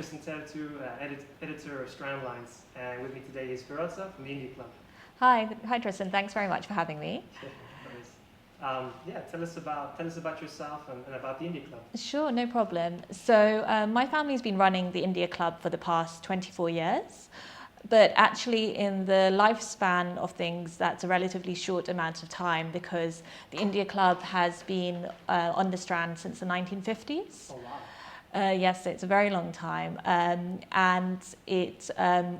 Tristan Tetteroo, editor of Strandlines, and with me today is Phiroza from the Indie Club. Hi Tristan. Thanks very much for having me. Yeah, tell us about yourself and about the Indie Club. Sure, no problem. So my family's been running the India Club for the past 24 years. But actually, in the lifespan of things, that's a relatively short amount of time because the India Club has been on the Strand since the 1950s. Oh, wow. Yes, it's a very long time. And it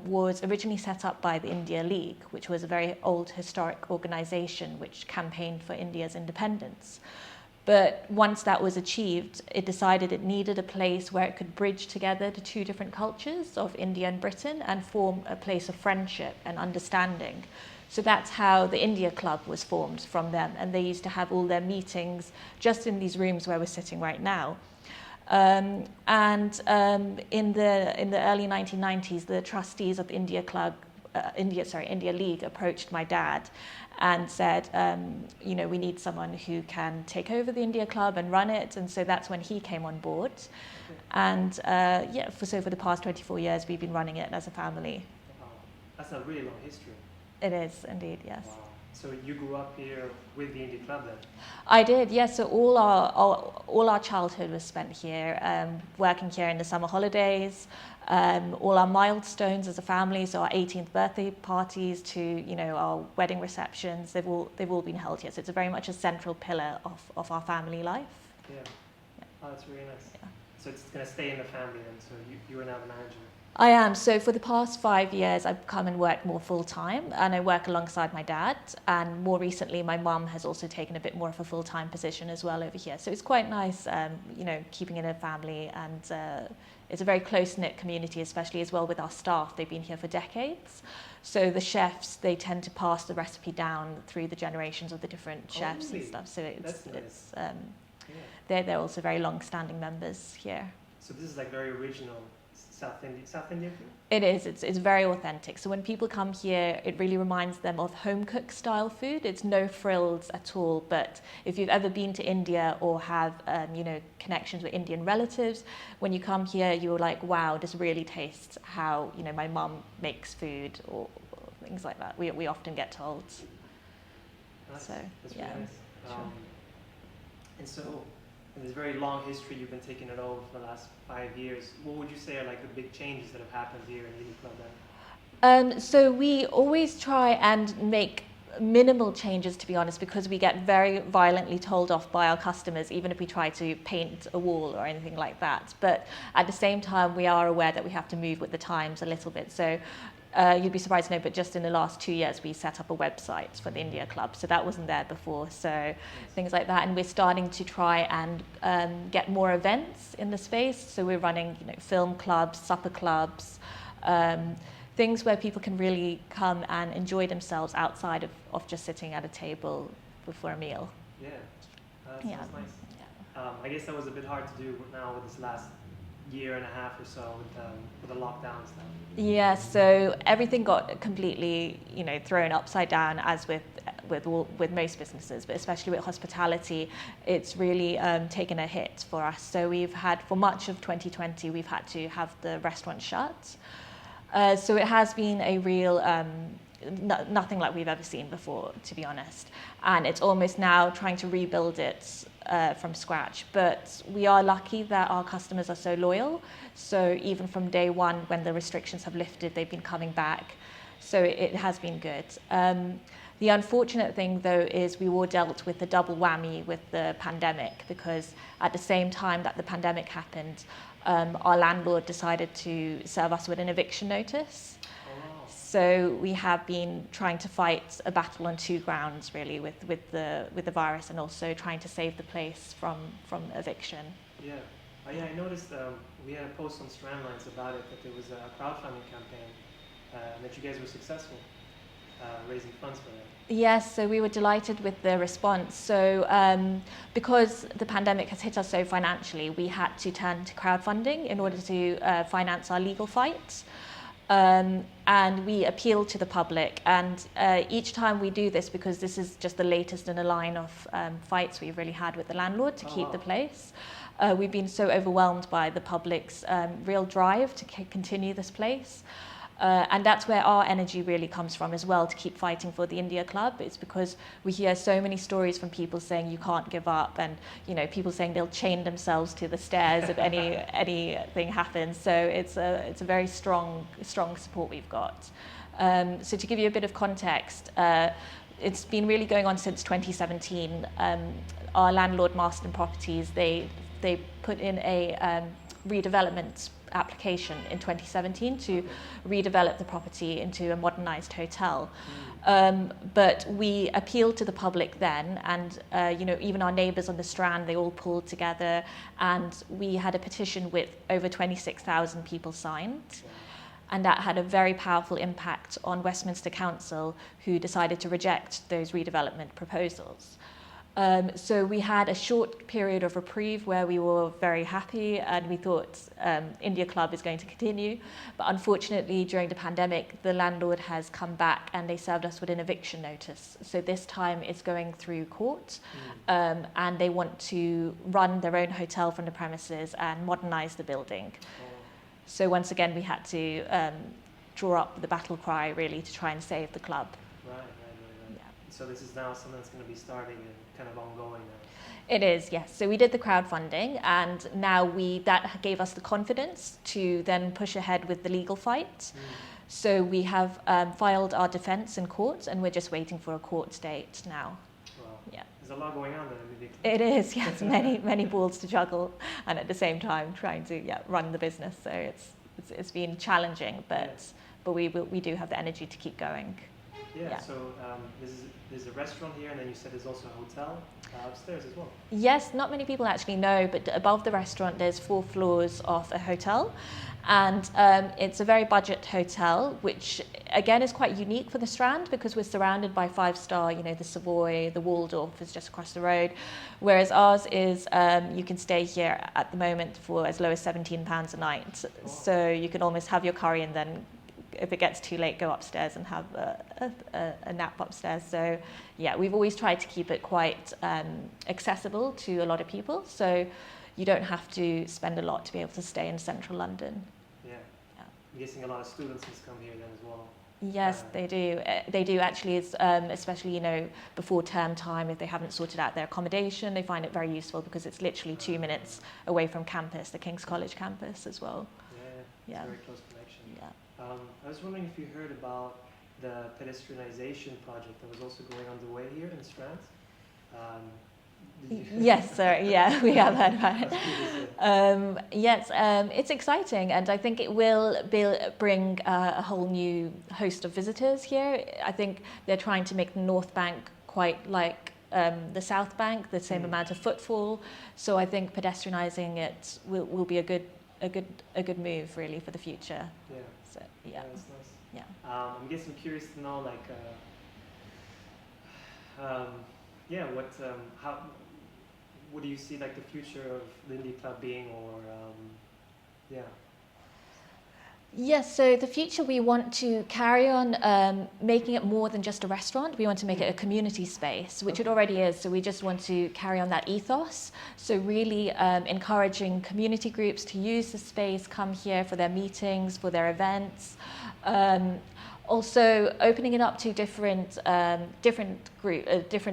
was originally set up by the India League, which was a very old historic organisation which campaigned for India's independence. But once that was achieved, it decided it needed a place where it could bridge together the two different cultures of India and Britain and form a place of friendship and understanding. So that's how the India Club was formed from them. And they used to have all their meetings just in these rooms where we're sitting right now. In the early 1990s, the trustees of the India League approached my dad and said, we need someone who can take over the India Club and run it. And so that's when he came on board. And for the past 24 years, we've been running it as a family. Wow. That's a really long history. It is indeed, yes. Wow. So you grew up here with the Indie Club then? I did, yes. So all our childhood was spent here, working here in the summer holidays. All our milestones as a family, so our 18th birthday parties to our wedding receptions, they've all been held here. So it's very much a central pillar of our family life. Yeah. Oh, that's really nice. Yeah. So it's going to stay in the family then. So you are now the manager. I am. So for the past 5 years, I've come and worked more full-time, and I work alongside my dad. And more recently, my mum has also taken a bit more of a full-time position as well over here. So it's quite nice, keeping in a family, and it's a very close-knit community, especially as well with our staff. They've been here for decades. So the chefs, they tend to pass the recipe down through the generations of the different chefs really? And stuff. So they're also very long-standing members here. So this is like very original South Indian food? It is. It's very authentic. So when people come here, it really reminds them of home-cooked style food. It's no frills at all. But if you've ever been to India or have, connections with Indian relatives, when you come here, you're like, wow, this really tastes how, my mum makes food or things like that. We often get told. That's really nice. Sure. And so, in this very long history, you've been taking it over for the last 5 years. What would you say are like the big changes that have happened here in the Indie Club then? So we always try and make minimal changes, to be honest, because we get very violently told off by our customers, even if we try to paint a wall or anything like that. But at the same time, we are aware that we have to move with the times a little bit. So you'd be surprised to know, but just in the last 2 years, we set up a website for the India Club. So that wasn't there before. So things like that. And we're starting to try and get more events in the space. So we're running, film clubs, supper clubs, things where people can really come and enjoy themselves outside of just sitting at a table before a meal. Yeah, that sounds nice. Yeah. I guess that was a bit hard to do now with this last year and a half or so with the lockdowns now. Yeah, so everything got completely, thrown upside down, as with most businesses, but especially with hospitality, it's really taken a hit for us. So we've had, for much of 2020, we've had to have the restaurant shut. So it has been a real nothing like we've ever seen before, to be honest. And it's almost now trying to rebuild it from scratch. But we are lucky that our customers are so loyal. So even from day one, when the restrictions have lifted, they've been coming back. So it has been good. The unfortunate thing, though, is we were dealt with the double whammy with the pandemic, because at the same time that the pandemic happened, our landlord decided to serve us with an eviction notice. So we have been trying to fight a battle on two grounds, really, with the virus, and also trying to save the place from eviction. Yeah. I noticed we had a post on Strandlines about it, that there was a crowdfunding campaign, and that you guys were successful raising funds for that. Yes, so we were delighted with the response. So because the pandemic has hit us so financially, we had to turn to crowdfunding in order to finance our legal fight. And we appeal to the public, and each time we do this, because this is just the latest in a line of fights we've really had with the landlord to keep the place, We've been so overwhelmed by the public's real drive to continue this place. And that's where our energy really comes from as well, to keep fighting for the India Club. It's because we hear so many stories from people saying you can't give up, and people saying they'll chain themselves to the stairs if anything happens. So it's a very strong support we've got. So to give you a bit of context, it's been really going on since 2017. Our landlord, Marston Properties, they put in a redevelopment application in 2017 to redevelop the property into a modernised hotel. But we appealed to the public then, and even our neighbours on the Strand, they all pulled together, and we had a petition with over 26,000 people signed. And that had a very powerful impact on Westminster Council, who decided to reject those redevelopment proposals. So we had a short period of reprieve where we were very happy, and we thought India Club is going to continue. But unfortunately, during the pandemic, the landlord has come back and they served us with an eviction notice. So this time it's going through court, and they want to run their own hotel from the premises and modernise the building. So once again, we had to draw up the battle cry, really, to try and save the club. Right. Yeah. So this is now something that's going to be starting and kind of ongoing now. It is, yes. So we did the crowdfunding, and now that gave us the confidence to then push ahead with the legal fight. So we have filed our defence in court, and we're just waiting for a court date now. Wow. Yeah. There's a lot going on there. It is, yes. many balls to juggle, and at the same time trying to run the business. So it's been challenging, but we do have the energy to keep going. Yeah. So there's a restaurant here, and then you said there's also a hotel upstairs as well. Yes, not many people actually know, but above the restaurant there's 4 floors of a hotel, and it's a very budget hotel, which again is quite unique for the Strand because we're surrounded by 5-star, the Savoy, the Waldorf is just across the road, whereas ours is you can stay here at the moment for as low as £17 a night. Oh. So you can almost have your curry and then, if it gets too late, go upstairs and have a nap upstairs. So yeah, we've always tried to keep it quite accessible to a lot of people, so you don't have to spend a lot to be able to stay in central London. Yeah. I'm guessing a lot of students must come here then as well. Yes, they do. They do actually, especially before term time, if they haven't sorted out their accommodation, they find it very useful because it's literally 2 minutes away from campus, the King's College campus as well. Yeah, it's a very close connection. Yeah. I was wondering if you heard about the pedestrianisation project that was also going underway here in Strand. Yes, sir. Yeah, we have heard about it. Yes, it's exciting, and I think it will bring a whole new host of visitors here. I think they're trying to make the North Bank quite like the South Bank, the same amount of footfall. So I think pedestrianising it will be a good move really for the future. Yeah. So Yeah, that's nice. Yeah. I guess I'm curious to know, what do you see like the future of the Indie Club being, or Yes, so the future, we want to carry on making it more than just a restaurant. We want to make it a community space, which it already is. So we just want to carry on that ethos. So really encouraging community groups to use the space, come here for their meetings, for their events. Also opening it up to different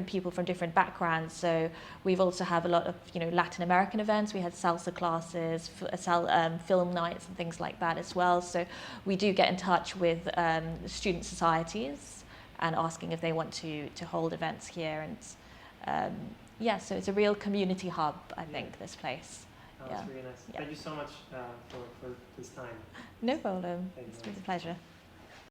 people from different backgrounds. So we've also have a lot of Latin American events. We had salsa classes, film nights and things like that as well. So we do get in touch with student societies and asking if they want to hold events here. And so it's a real community hub, I think, this place. That's really nice. Yeah. Thank you so much for this time. No problem. It's been a pleasure.